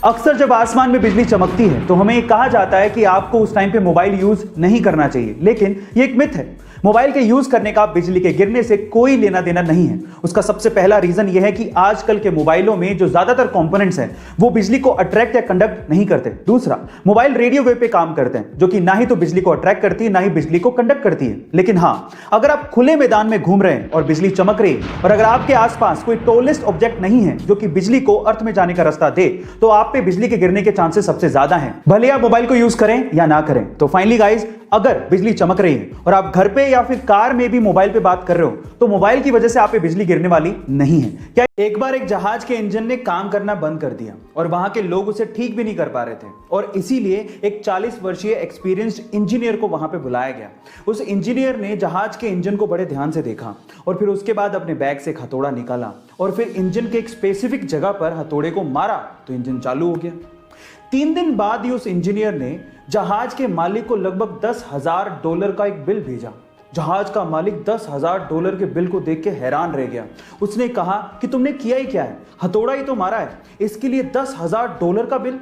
अक्सर जब आसमान में बिजली चमकती है तो हमें कहा जाता है कि आपको उस टाइम पे मोबाइल यूज नहीं करना चाहिए, लेकिन ये एक मिथ है। मोबाइल के यूज करने का बिजली के गिरने से कोई लेना देना नहीं है। उसका सबसे पहला रीजन यह है कि आजकल के मोबाइलों में जो ज्यादातर कंपोनेंट्स हैं वो बिजली को अट्रैक्ट या कंडक्ट नहीं करते। दूसरा, मोबाइल रेडियो वेव पे काम करते हैं, जो कि ना ही तो बिजली को अट्रैक्ट करती है ना ही बिजली को कंडक्ट करती है। लेकिन हाँ, अगर आप खुले मैदान में घूम रहे हैं और बिजली चमक रही है और अगर आपके आसपास कोई टॉलेस्ट ऑब्जेक्ट नहीं है जो कि बिजली को अर्थ में जाने का रास्ता दे, तो आप पे बिजली के गिरने के चांसेस सबसे ज्यादा हैं, भले आप मोबाइल को यूज करें या ना करें। तो फाइनली गाइस, अगर बिजली चमक रही है और आप घर पे या फिर कार में भी मोबाइल पे बात कर रहे हो तो मोबाइल की वजह से आप पे बिजली गिरने वाली नहीं है। क्या एक बार एक जहाज के इंजन ने काम करना बंद कर दिया और वहां के लोग उसे ठीक भी नहीं कर पा रहे थे और इसीलिए एक 40 वर्षीय एक्सपीरियंस्ड इंजीनियर को वहां पे बुलाया गया। उस इंजीनियर ने जहाज के इंजन को बड़े ध्यान से देखा और फिर उसके बाद अपने बैग से एक हथौड़ा निकाला और फिर इंजन के एक स्पेसिफिक जगह पर हथौड़े को मारा तो इंजन चालू हो गया। 3 दिन बाद ही उस इंजीनियर ने जहाज के मालिक को लगभग $10,000 का एक बिल भेजा। जहाज का मालिक $10,000 के बिल को देख के हैरान रह गया। उसने कहा कि तुमने किया ही क्या है, हथौड़ा ही तो मारा है, इसके लिए $10,000 का बिल।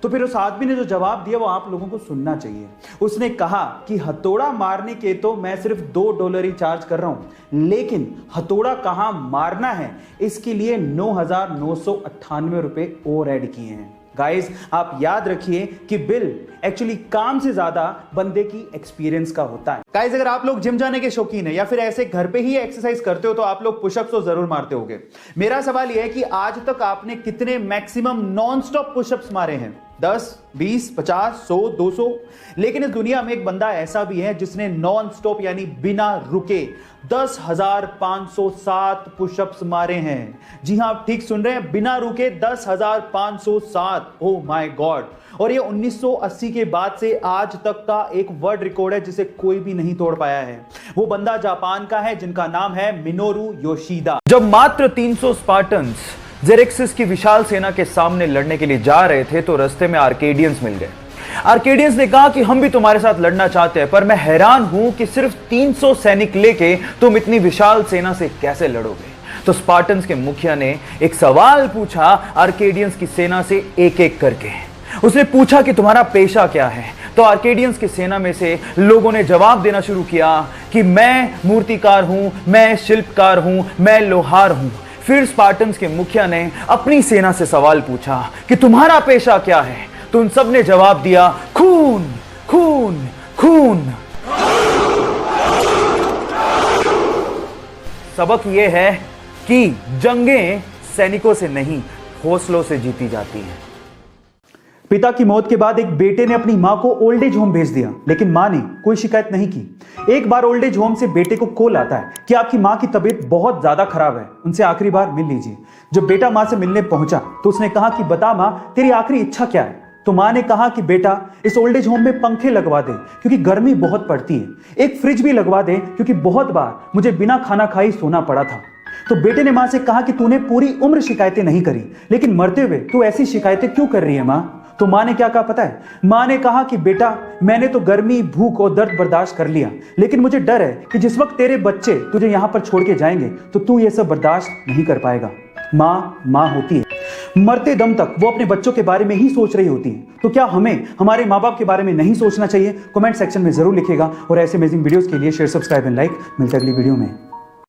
तो फिर उस आदमी ने जो जवाब दिया वो आप लोगों को सुनना चाहिए। उसने कहा कि हथौड़ा मारने के तो मैं सिर्फ $2 ही चार्ज कर रहा हूं, लेकिन हथौड़ा कहां मारना है इसके लिए $9,998 और ऐड किए हैं। गाइस, आप याद रखिए कि बिल एक्चुअली काम से ज्यादा बंदे की एक्सपीरियंस का होता है। गाइस, अगर आप लोग जिम जाने के शौकीन है या फिर ऐसे घर पे ही एक्सरसाइज करते हो तो आप लोग पुशअप्स तो जरूर मारते होंगे। मेरा सवाल यह है कि आज तक आपने कितने मैक्सिमम नॉन स्टॉप पुशअप्स मारे हैं? 10, 20, 50, 100, 200? लेकिन इस दुनिया में एक बंदा ऐसा भी है जिसने नॉन स्टॉप यानी बिना रुके 10,507 पुशअप्स मारे हैं। जी हां, आप ठीक सुन रहे हैं, बिना रुके 10,507। Oh my God. और ये 1980 के बाद से आज तक का एक वर्ल्ड रिकॉर्ड है जिसे कोई भी नहीं तोड़ पाया है। वो बंदा जापान का है जिनका नाम है मिनोरू योशिदा। जब मात्र 300 स्पार्टन्स जेरेक्सिस की विशाल सेना के सामने लड़ने के लिए जा रहे थे तो रास्ते में आर्केडियंस मिल गए। आर्केडियंस ने कहा कि हम भी तुम्हारे साथ लड़ना चाहते हैं, पर मैं हैरान हूं कि सिर्फ 300 सैनिक लेके तुम इतनी विशाल सेना से कैसे लड़ोगे। तो स्पार्टन्स के मुखिया ने एक सवाल पूछा आर्केडियंस की सेना से एक एक करके। उसने पूछा कि तुम्हारा पेशा क्या है। तो आर्केडियंस की सेना में से लोगों ने जवाब देना शुरू किया कि मैं मूर्तिकार हूं, मैं शिल्पकार हूं, मैं लोहार हूं। फिर स्पार्टन्स के मुखिया ने अपनी सेना से सवाल पूछा कि तुम्हारा पेशा क्या है। तो उन सब ने जवाब दिया, खून, खून, खून। सबक यह है कि जंगें सैनिकों से नहीं, हौसलों से जीती जाती हैं। पिता की मौत के बाद एक बेटे ने अपनी मां को ओल्ड एज होम भेज दिया, लेकिन मां ने कोई शिकायत नहीं की। एक बार ओल्ड एज होम से बेटे को कॉल आता है कि आपकी मां की तबीयत बहुत ज्यादा खराब है, उनसे आखिरी बार मिल लीजिए। जब बेटा मां से मिलने पहुंचा तो उसने कहा कि बता मां, तेरी आखिरी इच्छा क्या है? तो मां ने कहा कि बेटा, इस ओल्ड एज होम में पंखे लगवा दे क्योंकि गर्मी बहुत पड़ती है, एक फ्रिज भी लगवा दे क्योंकि बहुत बार मुझे बिना खाना खाए सोना पड़ा था। तो बेटे ने मां से कहा कि तूने पूरी उम्र शिकायतें नहीं करी, लेकिन मरते हुए तू ऐसी शिकायतें क्यों कर रही है मां? तो मां ने क्या कहा पता है? मां ने कहा कि बेटा, मैंने तो गर्मी, भूख और दर्द बर्दाश्त कर लिया, लेकिन मुझे डर है कि जिस वक्त तेरे बच्चे तुझे यहां पर छोड़ के जाएंगे तो तू ये सब बर्दाश्त नहीं कर पाएगा। मां मां होती है, मरते दम तक वो अपने बच्चों के बारे में ही सोच रही होती है। तो क्या हमें हमारे मां बाप के बारे में नहीं सोचना चाहिए? कमेंट सेक्शन में जरूर लिखिएगा और ऐसे अमेजिंग वीडियोस के लिए शेयर, सब्सक्राइब एंड लाइक। मिलते हैं अगली वीडियो में।